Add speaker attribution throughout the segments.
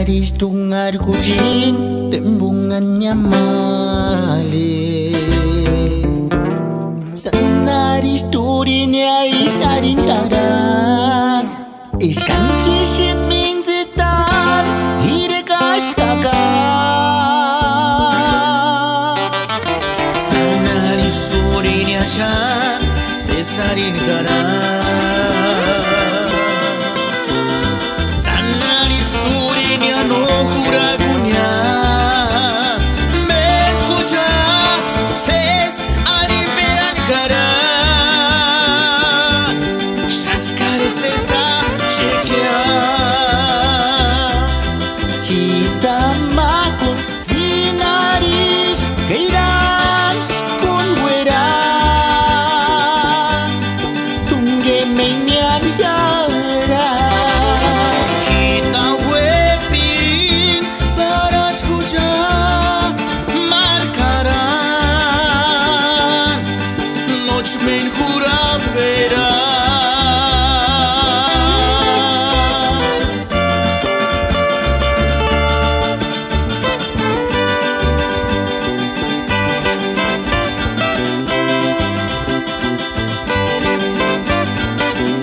Speaker 1: nariz tungar kucing tembungannya male sa nariz turinnya isarin karan iskan kishit minzitan hirekaskaga sa nariz turinnya shan sesarin karan no juragunya me escucha ses aliberan karan shaskare sesa shekia hitam makun zinaris gairan skun wera tungge menyan yara men jura vera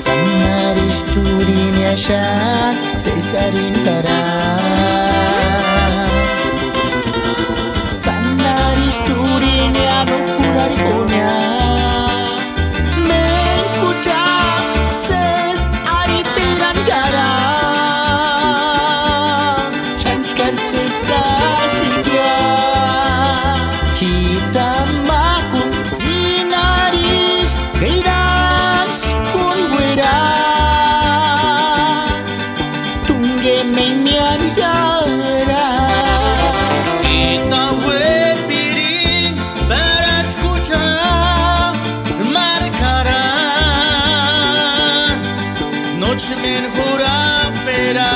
Speaker 1: sa nariz turinnya shan sesarin karan sa nariz turinnya no juragunya ses aliberan garam shankar sesa shikya hitam makun zinaris gairan skun wera tungge menyan yara kita we piring barat kucha marcaran noche men jura verá